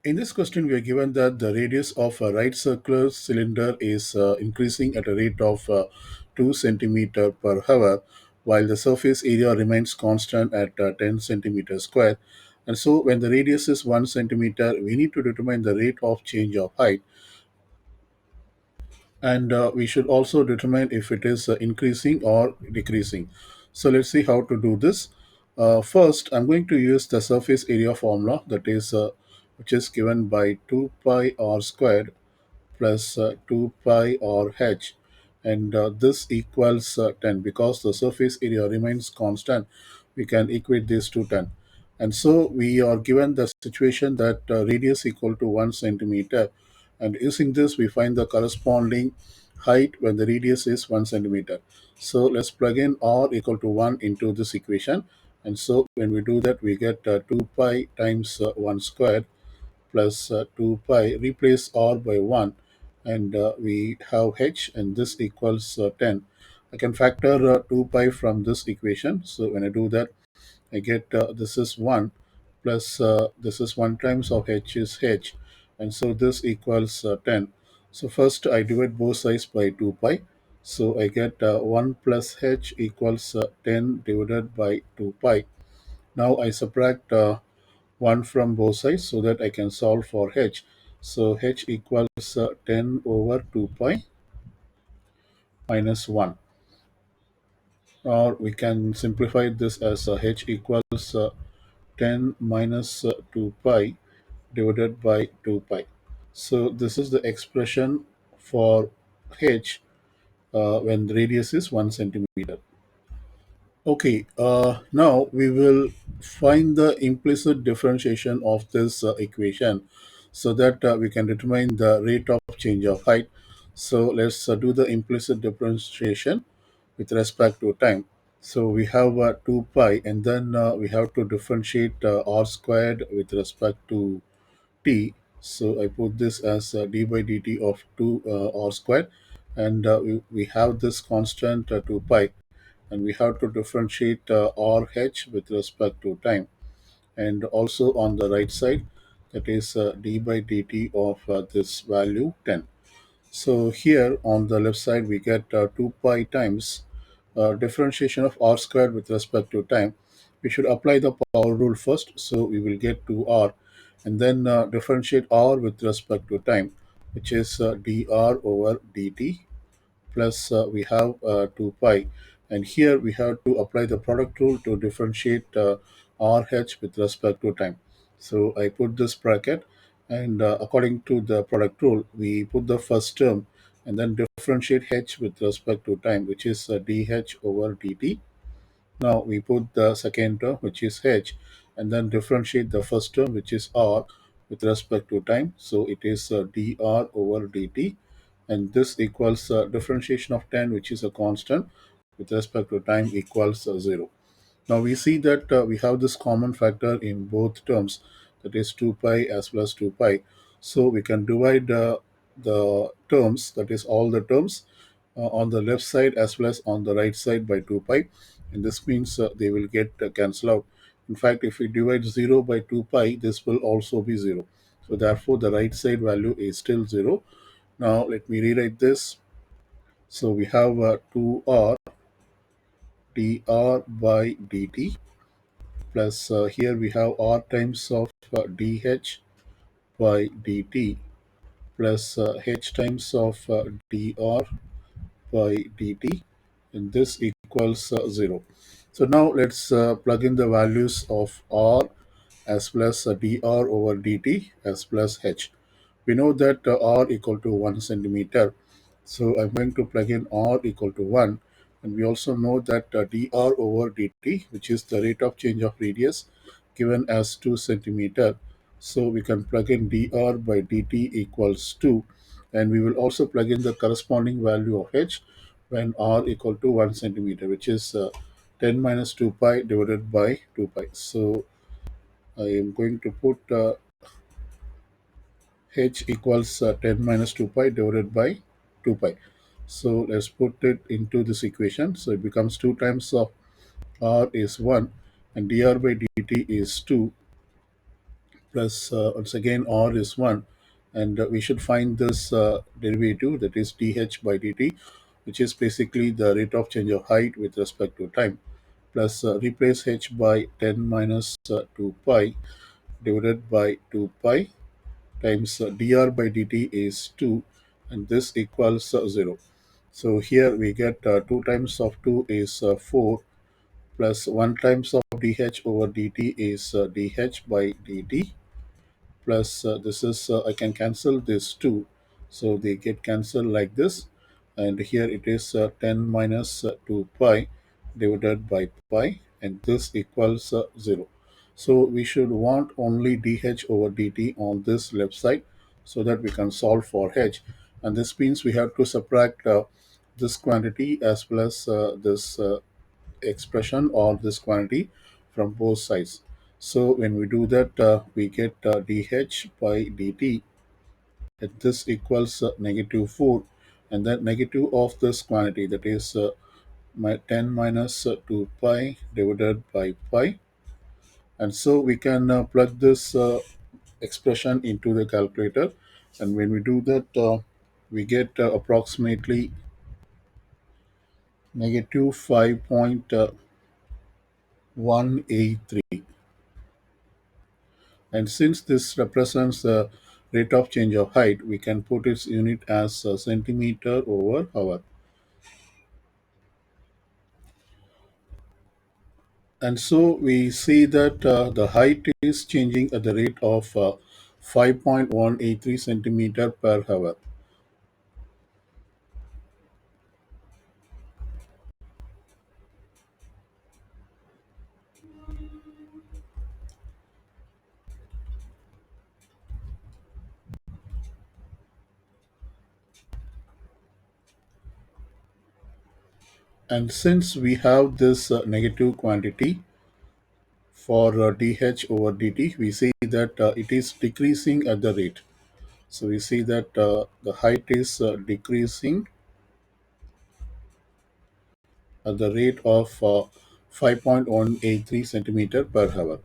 In this question, we are given that the radius of a right circular cylinder is increasing at a rate of 2 centimeter per hour, while the surface area remains constant at 10 centimeters square. And so, when the radius is 1 centimeter, we need to determine the rate of change of height, and we should also determine if it is increasing or decreasing. So let's see how to do this. First, I'm going to use the surface area formula, that is which is given by 2 pi r squared plus 2 pi r h, and this equals 10. Because the surface area remains constant, we can equate this to 10. And so we are given the situation that radius equal to 1 centimeter, and using this we find the corresponding height when the radius is 1 centimeter. So let's plug in r equal to 1 into this equation, and so when we do that we get 2 pi times 1 squared plus 2 pi, replace r by 1, and we have h, and this equals 10. I can factor 2 pi from this equation, so when I do that I get this is 1 plus this is 1 times of h is h, and so this equals 10. So first I divide both sides by 2 pi, so I get 1 plus h equals 10 divided by 2 pi. Now I subtract 1 from both sides so that I can solve for h. So h equals 10 over 2 pi minus 1. Or we can simplify this as h equals 10 minus 2 pi divided by 2 pi. So this is the expression for h when the radius is 1 centimeter. Okay, now we will find the implicit differentiation of this equation so that we can determine the rate of change of height. So let's do the implicit differentiation with respect to time. So we have 2 pi, and then we have to differentiate r squared with respect to t. So I put this as d by dt of 2 r squared, and we have this constant 2 pi, and we have to differentiate RH with respect to time, and also on the right side, that is d by dt of this value 10. So here on the left side we get 2 pi times differentiation of r squared with respect to time. We should apply the power rule first, so we will get 2r, and then differentiate r with respect to time, which is dr over dt, plus we have 2 pi, and here we have to apply the product rule to differentiate RH with respect to time. So I put this bracket, and according to the product rule we put the first term and then differentiate h with respect to time, which is dh over dt. Now we put the second term, which is h, and then differentiate the first term, which is r, with respect to time. So it is dr over dt, and this equals differentiation of 10, which is a constant, with respect to time equals 0. Now we see that we have this common factor in both terms, that is 2 pi as well as 2 pi. So we can divide the terms, that is all the terms, on the left side as well as on the right side by 2 pi, and this means they will get cancelled out. In fact, if we divide 0 by 2 pi, this will also be 0. So therefore the right side value is still 0. Now let me rewrite this. So we have 2r dr by dt, plus here we have r times of dh by dt, plus h times of dr by dt, and this equals 0. So now let's plug in the values of r as well as dr over dt as well as h. We know that r equal to 1 centimeter, so I'm going to plug in r equal to 1, and we also know that dr over dt, which is the rate of change of radius, given as 2 centimeter. So we can plug in dr by dt equals 2, and we will also plug in the corresponding value of h when r equal to 1 centimeter, which is 10 minus 2 pi divided by 2 pi. So I am going to put h equals 10 minus 2 pi divided by 2 pi. So let's put it into this equation. So it becomes 2 times of r is 1, and dr by dt is 2, plus once again r is 1, and we should find this derivative, that is dh by dt, which is basically the rate of change of height with respect to time, plus replace h by 10 minus 2 pi divided by 2 pi times dr by dt is 2, and this equals 0. So here we get 2 times of 2 is 4, plus 1 times of dh over dt is dh by dt, plus this is I can cancel this 2, so they get cancelled like this, and here it is 10 minus 2 pi divided by pi, and this equals 0. So we should want only dh over dt on this left side, so that we can solve for h, and this means we have to subtract this quantity as well as this expression or this quantity from both sides. So when we do that, we get dh by dt, and this equals negative 4, and that negative of this quantity, that is 10 minus 2 pi divided by pi, and so we can plug this expression into the calculator, and when we do that, we get approximately negative 5.183. And since this represents the rate of change of height, we can put its unit as centimeter over hour. And so we see that the height is changing at the rate of 5.183 centimeter per hour. And since we have this negative quantity for dh over dt, we see that it is decreasing at the rate. So we see that the height is decreasing at the rate of 5.183 centimeter per hour.